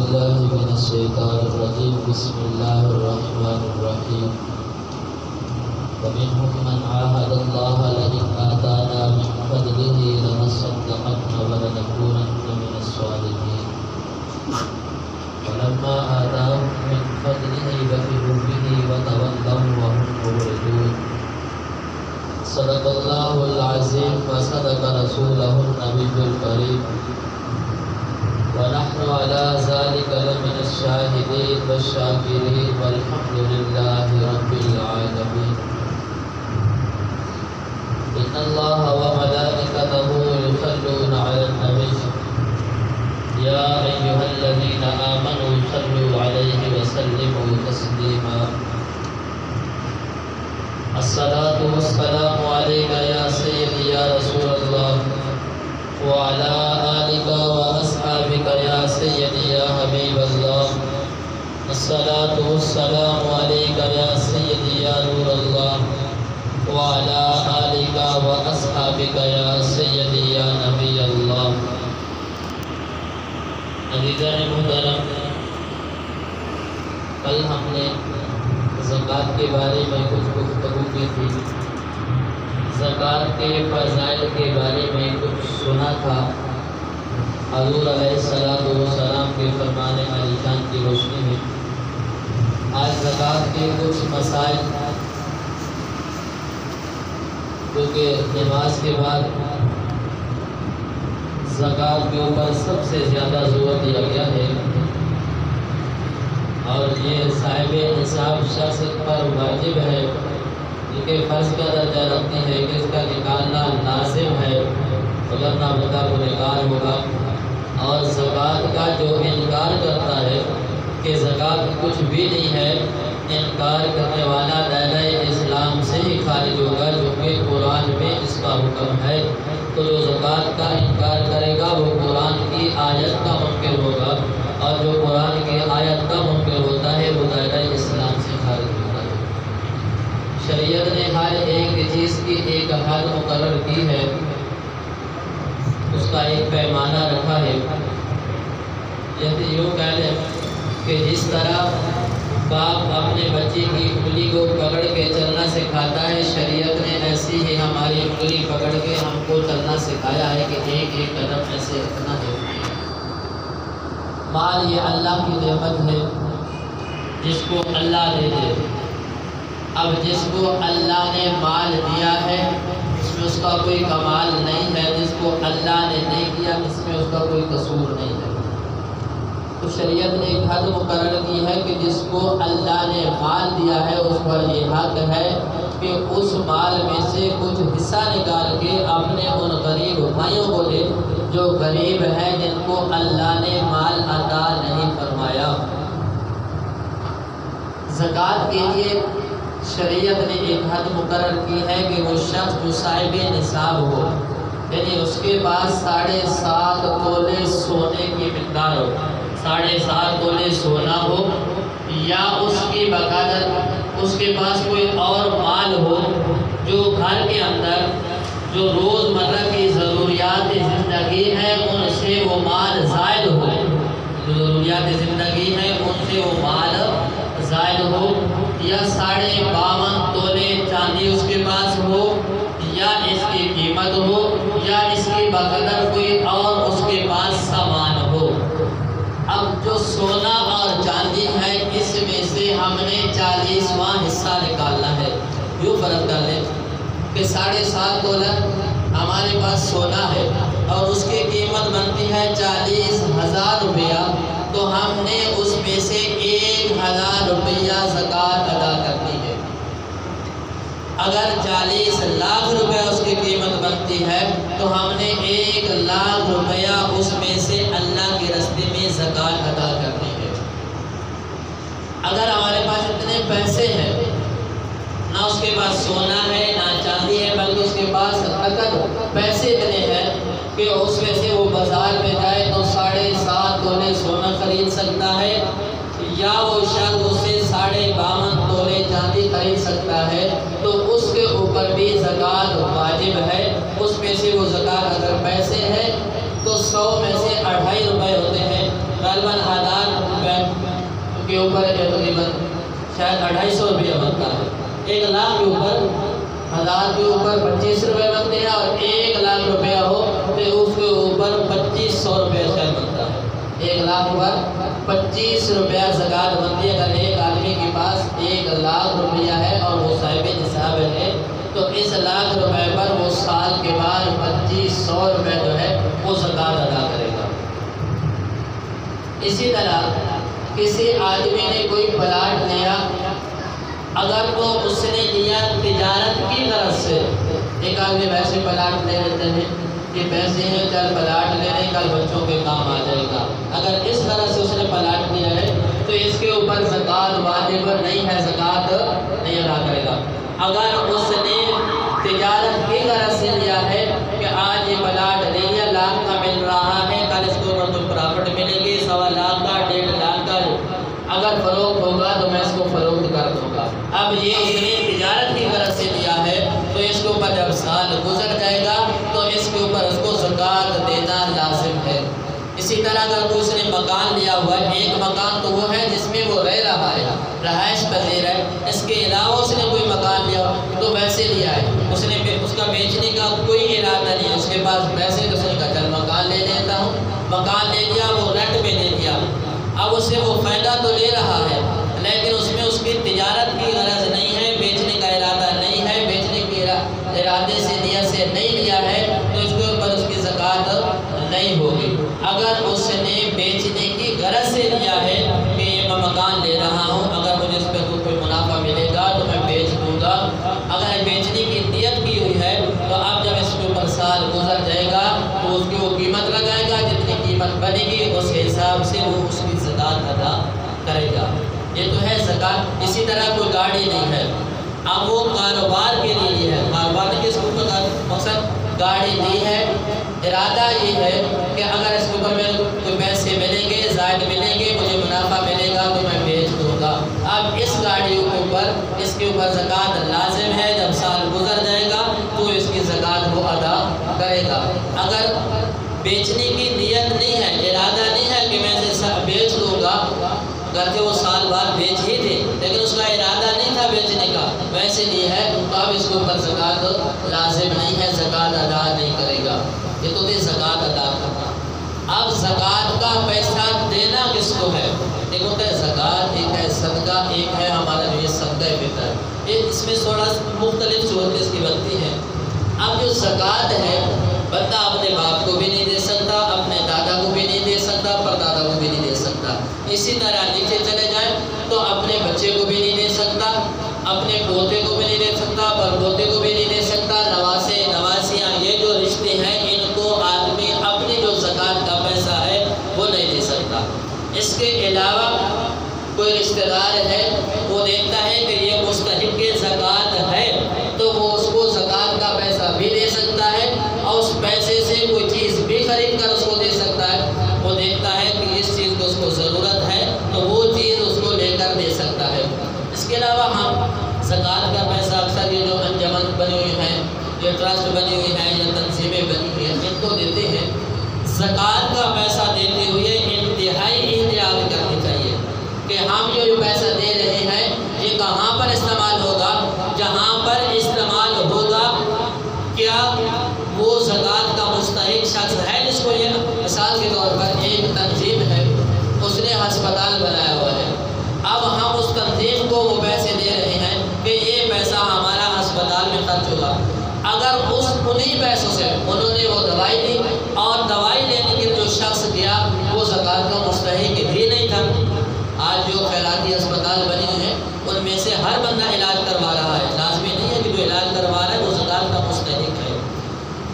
بالله من الشيطان الرجيم. بسم الله الرحمن الرحيم. ومنهم من عاهد الله لئن آتانا من فضله لنصدقن ولنكونن من الصالحين فلما آتاهم من فضله بخلوا به وتولوا وهم معرضون. صدق الله العظيم وصدق رسوله النبي الكريم ونحن على ذلك لمن الشاهدين والشاكرين والحمد لله رب العالمين. إن الله وملائكته يصلون على النبي يا أيها الذين آمنوا صلوا عليه وسلموا تسليما. الصلاة والسلام عليك يا سيدي يا رسول الله وعلى آلك وأصحابك يا سيدي يا حبيب الله. الصلاة والسلام عليك يا سيدي يا نور الله وعلى آلك وأصحابك يا سيدي يا نبي الله. عزیزان محترم، کل ہم نے زکوٰۃ کے بارے میں کچھ گفتگو کی تھی، زکوٰۃ کے فضائل کے بارے میں کچھ سنا تھا. حضور علیہ السلام کے فرمان عالی شان کی روشنی میں آج زکوٰۃ کے کچھ مسائل، کیونکہ نماز کے بعد زکوٰۃ کے اوپر سب سے زیادہ زور دیا گیا ہے اور یہ صاحب نصاب شخص پر واجب ہے، کیونکہ فرض کا درجہ رکھتی ہے کہ اس کا نکالنا لازم ہے، ورنہ بتا کو نکال ہوگا. اور زکوٰۃ کا جو انکار کرتا ہے کہ زکوٰۃ کچھ بھی نہیں ہے، انکار کرنے والا دائرۂ اسلام سے ہی خارج ہوگا، جو کہ قرآن میں اس کا حکم ہے. تو جو زکوٰۃ کا انکار کرے گا وہ قرآن کی آیت کا منکر ہوگا، اور جو قرآن کی آیت کا منکر ہوتا ہے وہ دائرۂ اسلام سے خارج ہوتا ہے. شریعت نے ہر ایک چیز کی ایک حد مقرر کی ہے، اس کا ایک پیمانہ رکھا ہے. جیسے یوں کہہ لیں کہ جس طرح باپ اپنے بچے کی انگلی کو پکڑ کے چلنا سکھاتا ہے، شریعت نے ایسی ہی ہماری انگلی پکڑ کے ہم کو چلنا سکھایا ہے کہ ایک ایک قدم ایسے رکھنا ہے. مال یہ اللہ کی نعمت ہے جس کو اللہ دے دے. اب جس کو اللہ نے مال دیا ہے اس میں اس کا کوئی کمال نہیں ہے، جس کو اللہ نے نہیں دیا اس میں اس کا کوئی قصور نہیں ہے. تو شریعت نے ایک حد مقرر کی ہے کہ جس کو اللہ نے مال دیا ہے اس پر یہ حق ہے کہ اس مال میں سے کچھ حصہ نکال کے اپنے ان غریب بھائیوں کو دے جو غریب ہیں، جن کو اللہ نے مال عطا نہیں فرمایا. زکوٰۃ کے لیے شریعت نے ایک حد مقرر کی ہے کہ وہ شخص جو صاحب نصاب ہو، یعنی اس کے پاس 7.5 تولے سونے کی مقدار ہو، 7.5 تولے سونا ہو، یا اس کی بقدر اس کے پاس کوئی اور مال ہو جو گھر کے اندر جو روزمرہ کی ضروریات زندگی ہے ان سے وہ مال زائد ہو، جو ضروریات زندگی ہے ان سے وہ مال زائد ہو، یا 52.5 تولے چاندی اس کے پاس ہو، یا اس کی قیمت ہو، یا اس کی بقدر کوئی اور اس کے پاس سامان ہو. اب جو سونا اور چاندی ہے اس میں سے ہم نے 40واں حصہ نکالنا ہے. یوں فرض کر لیں کہ 7.5 تولہ ہمارے پاس سونا ہے اور اس کی قیمت بنتی ہے 40,000 روپیہ، تو ہم نے اس میں سے 1,000 روپیہ زکوٰۃ ادا کرنی ہے. اگر 40 لاکھ روپے اس کی قیمت بنتی ہے تو ہم نے 1 لاکھ روپیہ اس میں سے اللہ کے راستے میں زکوٰۃ ادا کرنی ہے. اگر ہمارے پاس اتنے پیسے ہیں، نہ اس کے پاس سونا ہے نہ چاندی ہے، بلکہ اس کے پاس نقد پیسے اتنے ہیں کہ اس میں سے وہ بازار میں جائے تو 7.5 تولے سونا خرید سکتا ہے، یا وہ شخص اس سے 52.5 تولے چاندی خرید سکتا ہے، تو اس کے اوپر بھی زکوٰۃ واجب ہے. اس میں سے وہ زکوٰۃ اگر پیسے ہے تو 100 میں سے 2.5 روپے ہوتے ہیں، غالباً آدھار کے اوپر تقریباً شاید 250 روپیہ بنتا ہے۔ 1 لاکھ کے اوپر 1000 کے اوپر 25 روپے بنتے ہیں، اور 1 لاکھ روپیہ ہو تو اس کے اوپر 2500 روپیہ شاید بنتا ہے۔ 1 لاکھ پر 25 روپیہ زکوٰۃ بنتی ہے۔ اگر ایک آدمی کے پاس 1 لاکھ روپیہ ہے اور وہ صاحب نصاب ہے تو اس لاکھ روپے پر وہ سال کے بعد 2500 روپے جو ہے وہ زکوٰۃ ادا کرے گا۔ اسی طرح کسی آدمی نے کوئی پلاٹ لیا، اگر تو اس نے لیا تجارت کی غرض سے، ایک آدمی ویسے پلاٹ لے لیتے ہیں کہ پیسے ہیں چل پلاٹ لے لیں کل بچوں کے کام آ جائے گا، اگر اس طرح سے اس نے پلاٹ لیا ہے تو اس کے اوپر زکوٰۃ واجب نہیں ہے، زکوٰۃ نہیں ادا کرے گا۔ اگر اس نے تجارت کی غرض سے لیا ہے کہ آج یہ پلاٹ لے لیا، لاکھ کا مل رہا ہے، کل اس کے اوپر کوئی پرافٹ ملے گی 1.25 لاکھ کا 1.5 لاکھ کا، اگر فروخت ہوگا تو میں اس کو فروخت کر دوں گا۔ اب یہ اس نے تجارت کی غرض سے لیا ہے تو اس کے اوپر جب سال گزر جائے گا تو اس کے اوپر اس کو زکوٰۃ دینا لازم ہے۔ اسی طرح اگر کوئی اس نے مکان لیا ہوا ہے، ایک مکان تو وہ ہے جس میں وہ رہ رہا ہے، رہائش پذیر ہے، اس کے علاوہ اس نے کوئی مکان لیا تو ویسے لیا ہے، اس نے اس کا بیچنے کا کوئی ارادہ نہیں ہے، اس کے پاس پیسے تو اس نے کہا چل مکان لے لیتا ہوں، مکان لے لیا، وہ رینٹ پہ لے لیا، اب اس سے وہ فائدہ تو لے رہا ہے لیکن اس میں اس کی تجارت کی غرض نہیں ہے، بیچنے کا ارادہ نہیں ہے، بیچنے کے ارادے سے نیت سے نہیں لیا ہے تو اس کے اوپر اس کی زکوٰۃ نہیں ہوگی۔ اگر اس نے بیچنے کی غرض سے لیا ہے کہ یہ میں مکان لے رہا ہوں، اگر مجھے اس پہ کوئی منافع ملے گا تو میں بیچ دوں گا، اگر بیچنے کی نیت کی ہوئی ہے تو اب جب اس کے اوپر سال گزر جائے گا تو اس کی وہ قیمت لگائے گا، جتنی قیمت بنے گی اس حساب سے وہ اس کی زکوٰۃ ادا کرے گا۔ یہ تو ہے زکوٰۃ۔ اسی طرح کوئی گاڑی نہیں ہے، اب وہ کاروبار کے لیے ہے، کاروبار کے اس کو مقصد گاڑی لی ہے، ارادہ یہ ہے کہ اگر اس کے اوپر میں کوئی پیسے ملیں گے، زائد ملیں گے، مجھے منافع ملے گا تو میں بیچ دوں گا۔ اب اس گاڑی کے اوپر اس کے اوپر زکوٰۃ لازم ہے، جب سال گزر جائے گا تو اس کی زکوٰۃ وہ ادا کرے گا۔ اگر بیچنے کی نیت نہیں ہے، ارادہ نہیں ہے کہ میں اسے بیچ دوں گا، اگرچہ وہ سال بعد بیچ ہی تھے لیکن اس کا ارادہ نہیں تھا بیچنے کا، ویسے لیے ہے تو اب اس کے اوپر زکوٰۃ لازم نہیں ہے، زکوٰۃ ادا نہیں کرے گا۔ یہ تو تھی زکوٰۃ ادا کرنا۔ اب زکوٰۃ کا پیسہ دینا کس کو ہے؟ ایک ہوتا ہے زکوٰۃ، ایک ہے صدقہ، ایک ہے ہمارا جو یہ صدقہ فطر، اس میں تھوڑا مختلف صورتیں اس کی بنتی ہیں۔ اب جو زکوٰۃ ہے بندہ اپنے باپ کو بھی نہیں دے سکتا، اپنے دادا کو بھی نہیں دے سکتا، پردادا کو بھی نہیں دے سکتا، اسی طرح نیچے چلے جائیں تو اپنے بچے کو بھی نہیں دے سکتا، اپنے پوتے کو بھی نہیں دے سکتا، پرپوتے کو بھی نہیں دے سکتا، نواسے نواسیاں یہ جو رشتے ہیں ان کو آدمی اپنی جو زکوٰۃ کا پیسہ ہے وہ نہیں دے سکتا۔ اس کے علاوہ کوئی رشتہ دار ہے وہ دیکھتا ہے کہ یہ مستحق زکوٰۃ ہے تو وہ اس کو زکوٰۃ کا پیسہ بھی دے سکتا ہے اور اس پیسے سے کوئی چیز بھی خرید کر اس کو دے سکتا ہے۔ وہ دیکھتا ہے کہ اس چیز کو اس کو ضرورت ہے تو وہ چیز اس کو لے کر دے سکتا ہے۔ اس کے علاوہ ہم زکوٰۃ کا پیسہ اکثر یہ جو انجمن بنی ہوئی ہیں، جو ٹرسٹ بنی ہوئی ہیں یا تنظیمیں بنی ہوئی ہیں ان کو دیتے ہیں۔ زکوٰۃ کا پیسہ دیتے ہوئے انتہائی احتیاط کرنی چاہیے کہ ہم جو پیسہ دے رہے ہیں یہ کہاں پر استعمال ہوگا، جہاں پر استعمال ہوگا کیا وہ زکوٰۃ کا مستحق شخص ہے جس کو یہ، مثال کے طور پر ایک تنظیم ہے اس نے ہسپتال بنایا ہوا ہے، اب ہم اس تنظیم کو وہ پیسے دے رہے ہیں کہ یہ پیسہ ہمارا ہسپتال میں خرچ ہوگا، اگر انہی پیسوں سے انہوں نے وہ دوائی لی اور دوائی لینے کے جو شخص گیا وہ زکوٰۃ کا مستحق بھی نہیں تھا۔ آج جو خیراتی ہسپتال بنے ہوئے ہیں ان میں سے ہر بندہ علاج کروا رہا ہے، لازمی نہیں ہے کہ جو علاج کروا رہا ہے وہ زکوٰۃ کا مستحق ہے۔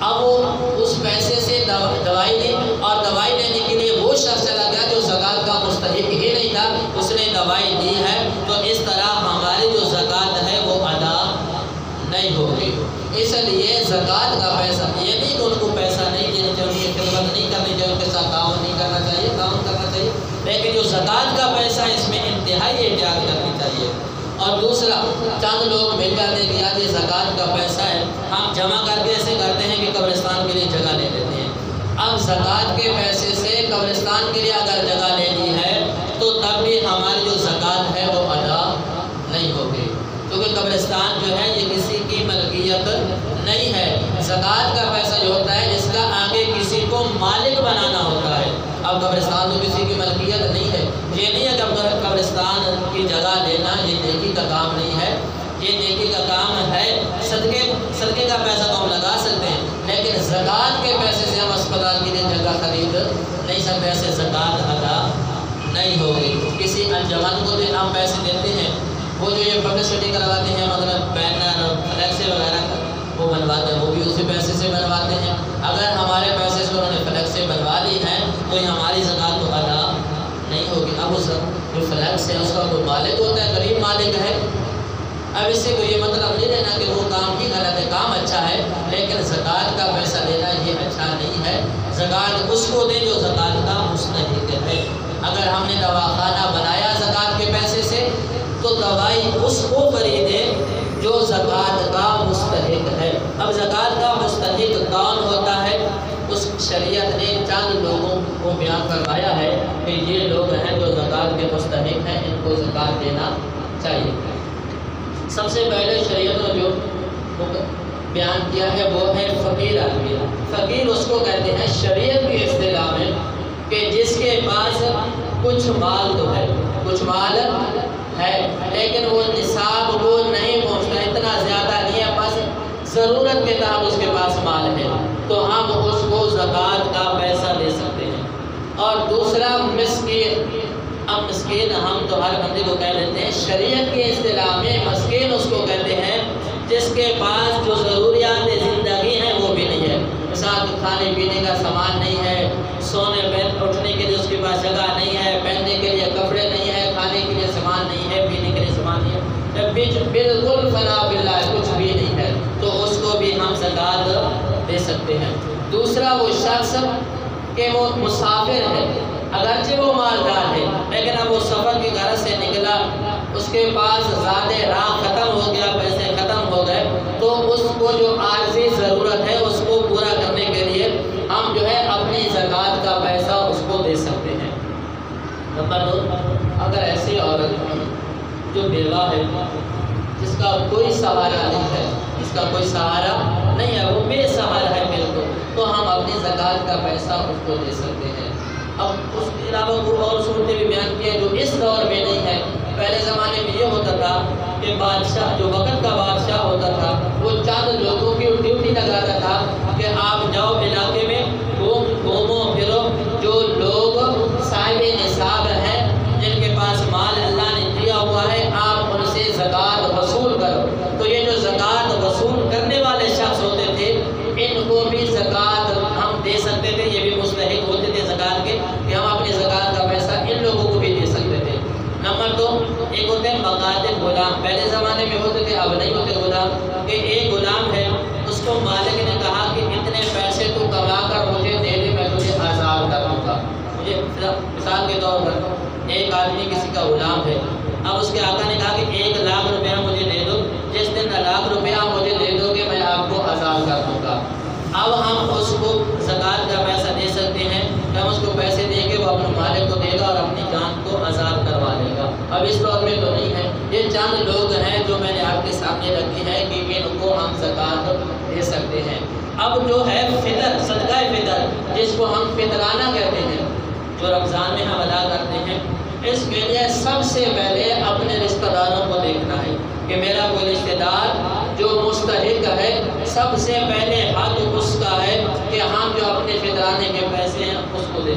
اب وہ اس پیسے سے دوائی لی اور دوائی لینے کے لیے وہ شخص چلا گیا جو زکوٰۃ کا مستحق ہی نہیں تھا، اس نے دوائی لی ہے تو اس طرح ہماری جو زکوٰۃ ہے وہ ادا نہیں ہوگی۔ اس لیے زکوٰۃ کا پیسہ یہ نہیں کہ ان کو پیسہ نہیں دینا چاہیے، خدمت نہیں کرنی چاہیے، ان کے ساتھ تعاون نہیں کرنا چاہیے، تعاون کرنا چاہیے، لیکن جو زکوٰۃ کا پیسہ اس میں انتہائی احتیاط کرنی چاہیے۔ اور دوسرا، چند لوگ مل جاتے ہیں کہ یار یہ زکوٰۃ کا پیسہ ہے ہم جمع کر کے ایسے کرتے ہیں کہ قبرستان کے لیے جگہ لے لیتے ہیں۔ اب زکوٰۃ کے پیسے سے قبرستان کے لیے اگر جگہ لے لی ہے تو تب بھی ہماری جو زکوٰۃ کو مالک بنانا ہوتا ہے۔ اب قبرستان تو کسی کی ملکیت نہیں ہے، یہ نہیں ہے کہ قبرستان کی جگہ لینا یہ نیکی کا کام نہیں ہے، یہ نیکی کا کام ہے۔ صدقے کا پیسہ تو ہم لگا سکتے ہیں، لیکن زکوٰۃ کے پیسے سے ہم اسپتال کے لیے جگہ خرید نہیں سکتے، ایسے زکوٰۃ ادا نہیں ہوگی۔ کسی انجمن کو ہم پیسے دیتے ہیں، وہ جو یہ پبلسٹی کرواتے ہیں، مطلب بینر اور فلیکس وغیرہ وہ بنواتے ہیں، وہ بھی اسی پیسے سے بنواتے ہیں۔ اگر ہمارے پیسے سے انہوں نے فلیکسیں بنوا لی ہیں تو یہ ہماری زکوٰۃ تو ادا نہیں ہوگی۔ اب اس جو فلیکس ہے اس کا کوئی مالک ہوتا ہے، غریب مالک ہے۔ اب اس سے کوئی یہ مطلب نہیں لینا کہ وہ کام ہی غلط ہے، کام اچھا ہے، لیکن زکوٰۃ کا پیسہ لینا یہ اچھا نہیں ہے۔ زکوٰۃ اس کو دیں جو زکوٰۃ کا مستحق ہے۔ اگر ہم نے دواخانہ بنایا زکوٰۃ کے پیسے سے تو دوائی اس کو خریدے جو زکوٰۃ کا مستحق ہے۔ اب زکوٰۃ کا مستحق کون ہوتا ہے؟ اس شریعت نے چند لوگوں کو بیان فرمایا ہے کہ یہ لوگ ہیں جو زکوٰۃ کے مستحق ہیں، ان کو زکوٰۃ دینا چاہیے۔ سب سے پہلے شریعت نے جو بیان کیا ہے وہ ہے فقیر آدمی۔ فقیر اس کو کہتے ہیں شریعت کی اصطلاح میں کہ جس کے پاس کچھ مال تو ہے، کچھ مال ہے لیکن وہ نصاب کو نہیں پہنچتا، اتنا زیادہ نہیں ہے، بس ضرورت کے تحت اس کے پاس مال ہے تو ہم اس کو زکوٰۃ کا پیسہ دے سکتے ہیں۔ اور دوسرا مسکین۔ اب مسکین ہم تو ہر بندے کو کہہ لیتے ہیں، شریعت کی اصطلاح میں مسکین اس کو کہتے ہیں جس کے پاس جو ضروریات زندگی ہیں وہ بھی نہیں ہے، مثال کھانے پینے کا سامان نہیں ہے، سونے اٹھنے کے لیے اس کے پاس جگہ نہیں ہے، پہننے کے لیے کپڑے نہیں ہے، کھانے کے لیے سامان نہیں ہے، پینے کے لیے سامان نہیں ہے، بالکل فنا باللہ کچھ بھی نہیں ہے، تو اس کو بھی ہم زکوٰۃ دے سکتے ہیں۔ دوسرا وہ شخص کہ وہ مسافر ہے، اگرچہ وہ مالدار ہے لیکن اب وہ سفر کی غرض سے نکلا، اس کے پاس زیادہ راہ ختم ہو گیا، پیسے ختم ہو گئے، تو اس کو جو عارضی ضرورت ہے اس کو پورا کرنے کے لیے ہم جو ہے اپنی زکوٰۃ کا پیسہ اس کو دے سکتے ہیں۔ نمبر 2، اگر ایسی عورت جو بیوہ ہے، جس کا کوئی سہارا نہیں ہے، جس کا کوئی سہارا نہیں ہے، وہ بے سہارا ہے بالکل، تو ہم اپنی زکوٰۃ کا پیسہ اس کو دے سکتے ہیں۔ اب اس کے علاوہ وہ اور صورتیں بھی بیان کی ہیں جو اس دور میں نہیں ہے۔ پہلے زمانے میں یہ ہوتا تھا کہ بادشاہ جو وقت کا بادشاہ ہوتا تھا وہ چند لوگوں کی ڈیوٹی لگاتا تھا کہ آپ جاؤ علاقے میں گھومو پھرو، جو لوگ صاحب نصاب ہیں، جن کے پاس مال اللہ نے دیا ہوا ہے، آپ ان سے زکوٰۃ وصول کرو۔ تو یہ جو زکوٰۃ وصول کرنے والے شخص ہوتے تھے ان کو بھی زکوٰۃ ہم دے سکتے تھے، یہ بھی مستحق ہوتے تھے زکوٰۃ کے کہ ہم اپنی زکوٰۃ کا پیسہ ان لوگوں کو بھی دے سکتے تھے۔ نمبر 2، ایک ہوتے ہیں مقاتب غلام۔ پہلے زمانے میں ہوتے تھے، اب نہیں ہوتے غلام، کہ ایک غلام ہے، اس کو مالک نے کہا کہ اتنے پیسے تو کما کر مجھے دے دے، میں تجھے آزاد کر دوں گا۔ مجھے مثال کے طور پر ایک آدمی کسی کا غلام ہے، اب اس کے آقا نے کہا کہ 1,00,000 روپیہ مجھے دے دو، جس دن 1,00,000 روپیہ مجھے دے دو گے میں آپ کو آزاد کر دوں گا۔ اب ہم اس کو زکوٰۃ کا پیسہ دے سکتے ہیں کہ ہم اس کو پیسے دیں گے، وہ اپنے مالک کو دے گا اور اپنی جان کو آزاد کروا لے گا۔ اب اس دور میں تو نہیں ہے۔ یہ چند لوگ ہیں جو میں نے آپ کے سامنے رکھی ہے کہ ان کو ہم زکوٰۃ دے سکتے ہیں۔ اب جو ہے فطر، صدقہ فطر، جس کو ہم فطرانہ کہتے ہیں، جو رمضان میں ہم ادا کرتے ہیں، اس کے لیے سب سے پہلے اپنے رشتہ داروں کو دیکھنا ہے کہ میرا کوئی رشتہ دار جو مستحق ہے، سب سے پہلے حق اس کا ہے کہ ہم جو اپنے فطرانے کے پیسے ہیں اس کو دیں۔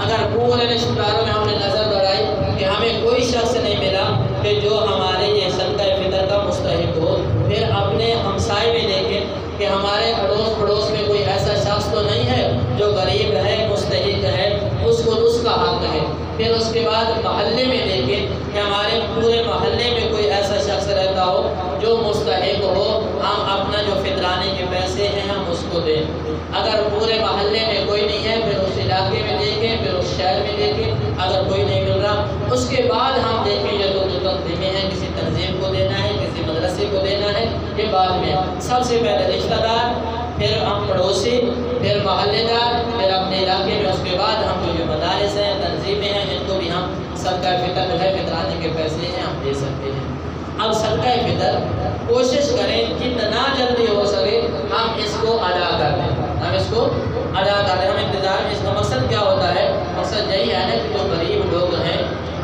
اگر پورے رشتہ داروں میں ہم نے نظر دوڑائی کہ ہمیں کوئی شخص نہیں ملا کہ جو ہمارے یہ صدقہ فطر کا مستحق ہو، پھر اپنے ہمسائے میں دیکھیں کہ ہمارے اڑوس پڑوس میں کوئی ایسا شخص تو نہیں ہے جو غریب ہے، مستحق ہے، اس کو اس کا حق ہے۔ پھر اس کے بعد محلے میں دیکھیں کہ ہمارے پورے محلے میں کوئی ایسا شخص رہتا ہو جو مستحق ہو، ہم اپنا جو فطرانے کے پیسے ہیں ہم اس کو دیں۔ اگر پورے محلے میں کوئی نہیں ہے پھر اس علاقے میں دیکھیں، پھر اس شہر میں دیکھیں، اگر کوئی نہیں مل رہا اس کے بعد ہم دیکھیں یہ تو تنظیمیں ہیں، کسی تنظیم کو دینا ہے، کسی مدرسے کو دینا ہے، یہ بعد میں۔ سب سے پہلے رشتہ دار، پھر ہم پڑوسی، پھر محلے دار، پھر اپنے علاقے میں، اس کے بعد ہم جو مدارس ہیں، تنظیمیں ہیں، ان کو بھی ہم صدقہ فطر جو ہے فطرانے کے پیسے ہیں ہم دے سکتے ہیں۔ اب صدقہ فطر کوشش کریں جتنا جلدی ہو سکے ہم اس کو ادا کر دیں، ہم اس کو ادا کر دیں۔ ہم انتظار تو مقصد کیا ہوتا ہے؟ مقصد یہی ہے نا کہ جو غریب لوگ ہیں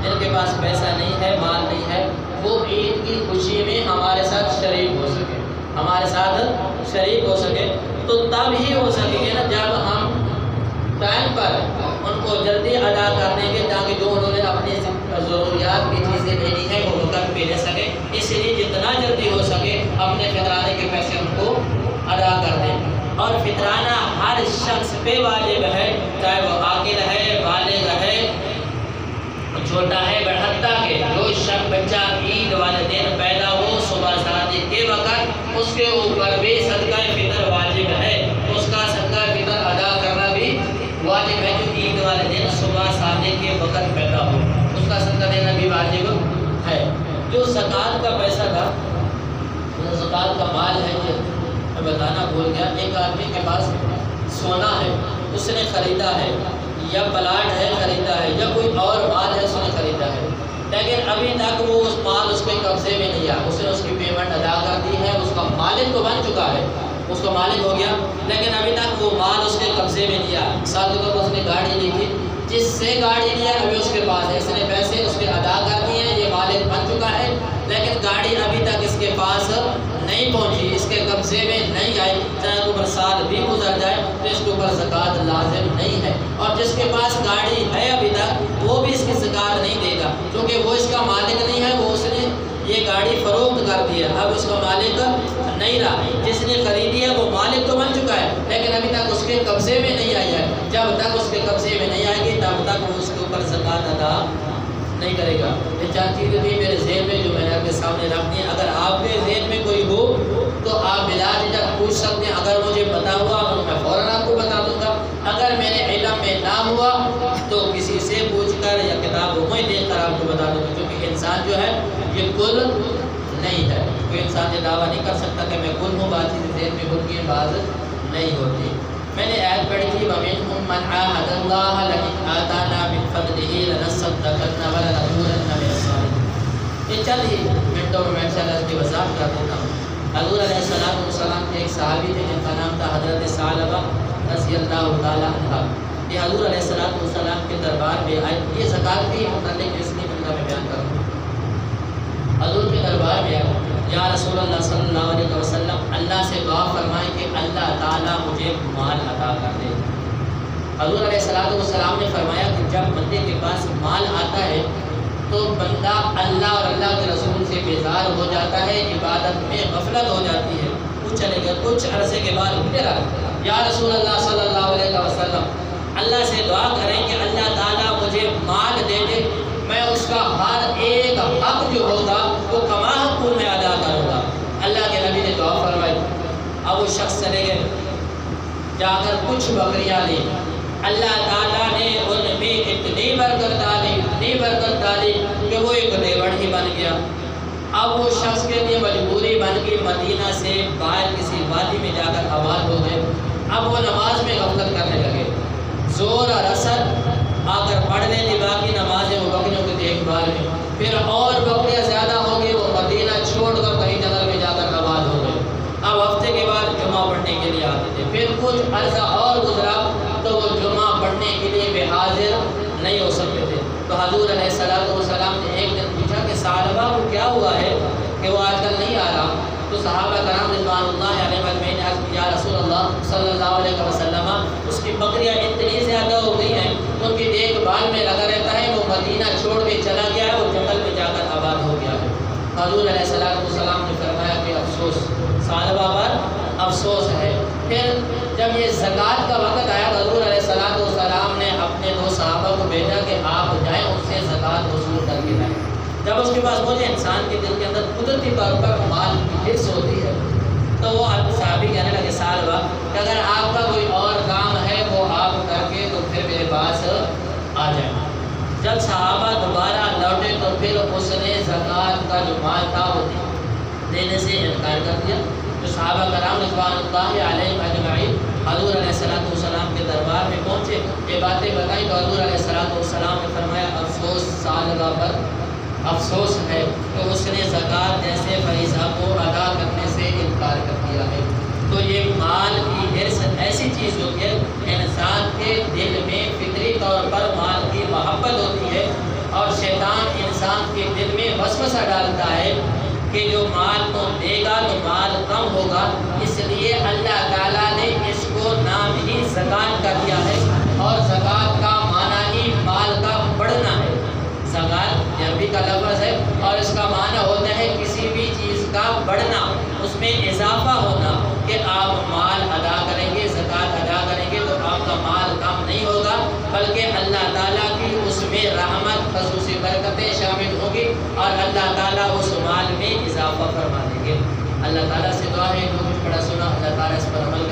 جن کے پاس پیسہ نہیں ہے، مال نہیں ہے، وہ عید کی خوشی میں ہمارے ساتھ شریک ہو سکے، ہمارے ساتھ شریک ہو سکے۔ تو تب ہی ہو سکے گے نا جب ہم ٹائم پر ان کو جلدی ادا کر دیں گے، تاکہ جو انہوں نے اپنی ضروریات کی چیزیں لینی ہے وہ وقت پہ لے سکے۔ اس لیے جتنا جلدی ہو سکے اپنے فطرانے کے پیسے ان کو ادا کر دیں۔ اور فطرانہ ہر شخص پہ واجب ہے، چاہے وہ عاقل ہے، بالغ ہے، چھوٹا ہے، بڑھتا کے جو شخص بچہ عید والے دن پیدا ہو صبح شادی کے وقت اس کے اوپر بھی صدقہ فطر واجب ہے، اس کا صدقہ فطر ادا کرنا بھی واجب ہے۔ جو عید والے دن صبح شادی کے وقت پیدا ہو اس کا صدقہ دینا بھی واجب ہے۔ جو زکوٰۃ کا پیسہ تھا، زکوٰۃ کا مال ہے، یہ میں بتانا بھول گیا۔ ایک آدمی کے پاس سونا ہے، اس نے خریدا ہے، یا پلاٹ ہے خریدا ہے، یا کوئی اور مال ہے اس نے خریدا ہے، لیکن ابھی تک وہ اس مال اس کے قبضے میں نہیں آیا۔ اس نے اس کی پیمنٹ ادا کر دی ہے، اس کا مالک تو بن چکا ہے، اس کا مالک ہو گیا، لیکن ابھی تک وہ مال اس کے قبضے میں نہیں آیا۔ مثال کے طور پر اس نے گاڑی لی تھی، جس سے گاڑی لیا ابھی اس کے پاس ہے، اس نے پیسے اس کے ادا کر دیے ہیں، یہ مالک بن چکا ہے، لیکن گاڑی ابھی تک اس کے پاس نہیں پہنچی، اس کے قبضے میں نہیں آئی، چاہے اوپر سال بھی گزر جائے تو اس کے اوپر زکوٰۃ لازم نہیں ہے۔ اور جس کے پاس گاڑی ہے ابھی تک وہ بھی اس کی زکوٰۃ نہیں دے گا، کیونکہ وہ اس کا مالک نہیں ہے، وہ اس نے یہ گاڑی فروخت کر دی ہے، اب اس کا مالک نہیں رہا۔ جس نے خریدی ہے وہ مالک تو بن چکا ہے، لیکن ابھی تک اس کے قبضے میں نہیں آئی ہے۔ جب تک اس کے قبضے میں نہیں آئے گی تب تک وہ اس کے اوپر زکوٰۃ ادا نہیں کرے گا۔ یہ چند چیزیں تھیں میرے ذہن میں جو میں نے آپ کے سامنے رکھ دی ہیں۔ اگر آپ کے ذہن میں کوئی ہو تو آپ بلا جھجک پوچھ سکتے ہیں، اگر مجھے پتا ہوا تو میں فوراً آپ کو بتا دوں گا، اگر میرے علم میں نہ ہوا تو کسی سے پوچھ کر یا کتابوں میں دیکھ کر آپ کو بتا دوں گا، کیونکہ انسان جو ہے یہ کل نہیں ہے۔ کوئی انسان یہ دعویٰ نہیں کر سکتا کہ میں کل ہوں، بات چیزیں ذہن میں ہوتی ہیں، بعض نہیں ہوتی۔ میں نے آیت پڑھی تھی وَمِنْهُمْ مَنْ عَاهَدَ اللَّهَ لَئِنْ آتَانَا مِنْ فَضْلِهِ لَنَصَّدَّقَنَّ وَلَنَكُونَنَّ مِنَ الصَّالِحِينَ۔ یہ چند ہی منٹوں میں انشاءاللہ اس کی وضاحت کر دیتا ہوں۔ حضور علیہ السلام کے ایک صحابی تھے جن کا نام تھا حضرت ثعلبہ رضی اللہ تعالیٰ عنہ۔ یہ حضور علیہ السلام کے دربار میں آئے، یہ زکوٰۃ کے متعلق اس لیے میں بیان کروں۔ حضور کے دربار میں آئے، یا رسول اللہ صلی اللہ علیہ وسلم اللہ سے دعا فرمائیں کہ اللہ تعالیٰ مجھے مال عطا کر دے۔ حضور علیہ السلام نے فرمایا کہ جب بندے کے پاس مال آتا ہے تو بندہ اللہ اور اللہ کے رسول سے بیزار ہو جاتا ہے، عبادت میں غفلت ہو جاتی ہے۔ کچھ چلے گئے، کچھ عرصے کے بعد پھر یا رسول اللہ صلی اللہ علیہ وسلم اللہ سے دعا کریں کہ اللہ تعالیٰ مجھے مال دے دے، میں اس کا ہر ایک حق جو ہوگا وہ کما حقوق میں ادا کروں گا۔ اللہ کے نبی نے دعا فرمائی۔ اب وہ شخص چلے گئے، جا کر کچھ بکریاں لی، اللہ تعالیٰ نے ان میں اتنی برکت ڈالی کہ وہ ایک ریوڑ ہی بن گیا۔ اب وہ شخص کے لیے مجبوری بن گئی، مدینہ سے باہر کسی وادی میں جا کر آباد ہو گئے۔ اب وہ نماز میں غفلت کرنے لگے، زور اور اثر آ کر پڑھ لیتے باقی نمازیں وہ بکریوں کی دیکھ بھال میں، پھر اور بکریاں زیادہ ہو گئی، وہ مدینہ چھوڑ کر کہیں جنگل میں جا کر آباد ہو گئے۔ اب ہفتے کے بعد جمعہ پڑھنے کے لیے آتے تھے، پھر کچھ عرصہ اور گزرا تو وہ جمعہ پڑھنے کے لیے بے حاضر نہیں ہو سکتے تھے۔ تو حضور علیہ السلام نے ایک دن پوچھا کہ ثعلبہ کو کیا ہوا ہے کہ وہ آج کل نہیں آ رہا؟ تو صحابہ کرام رضوان اللہ علیہ مجمعین نے عرض کیا یا رسول اللہ صلی اللہ علیہ وسلم اس کی بکریاں اتنی زیادہ ہو گئی ہیں، ان کی دیکھ بھال میں لگا رہتا ہے، وہ مدینہ چھوڑ کے چلا گیا ہے، وہ جنگل میں جا کر آباد ہو گیا ہے۔ حضور علیہ السلام نے فرمایا کہ افسوس، ثعلبہ پر افسوس ہے۔ پھر جب یہ زکوٰۃ کا وقت آیا تو حضور علیہ السلام نے اپنے دو صحابہ کو بھیجا کہ آپ جائیں اس سے زکوٰۃ وصول کر کے لائیں۔ جب اس کے پاس پہنچے، انسان کے دل کے اندر قدرتی طور پر مال کی حرص ہوتی ہے، تو وہ صحابی کہنے لگے ثعلبہ کہ اگر آپ کا کوئی اور کام ہے وہ آپ کر کے تو پھر میرے پاس آ جائیں۔ جب صحابہ دوبارہ لوٹے تو پھر اس نے زکوٰۃ کا جو مال تھا وہ دینے سے انکار کر دیا۔ تو صحابہ کرام رضوان اللہ علیہ اجمعین حضور علیہ السلام کے دربار میں پہنچے، یہ باتیں بتائیں تو حضور علیہ السلام نے فرمایا افسوس ثعلبہ پر افسوس ہے کہ اس نے زکوٰۃ جیسے فریضہ کو ادا کرنے سے انکار کر دیا ہے۔ تو یہ مال کی حرص ایسی چیز ہوتی ہے انسان کے دل میں وسوسہ ڈالتا ہے کہ جو مال تو دے گا تو مال کم ہوگا، اس لیے اللہ تعالیٰ نے اس کو نام ہی زکوٰۃ کا دیا ہے، اور زکوٰۃ کا معنی ہی مال کا بڑھنا ہے۔ زکوٰۃ عربی کا لفظ ہے اور اس کا معنی ہوتا ہے کسی بھی چیز کا بڑھنا، اس میں اضافہ ہونا، کہ آپ مال ادا کریں گے، زکوٰۃ ادا کریں گے تو آپ کا مال کم نہیں ہوگا، بلکہ اللہ تعالیٰ کی اس میں رحمت، خصوصی برکتیں شامل ہوں گی اور اللہ تعالیٰ اس مال میں اضافہ فرما دیں گے۔ اللہ تعالیٰ سے دعا ہے جو کچھ پڑھا سنا اللہ تعالیٰ اس پر عمل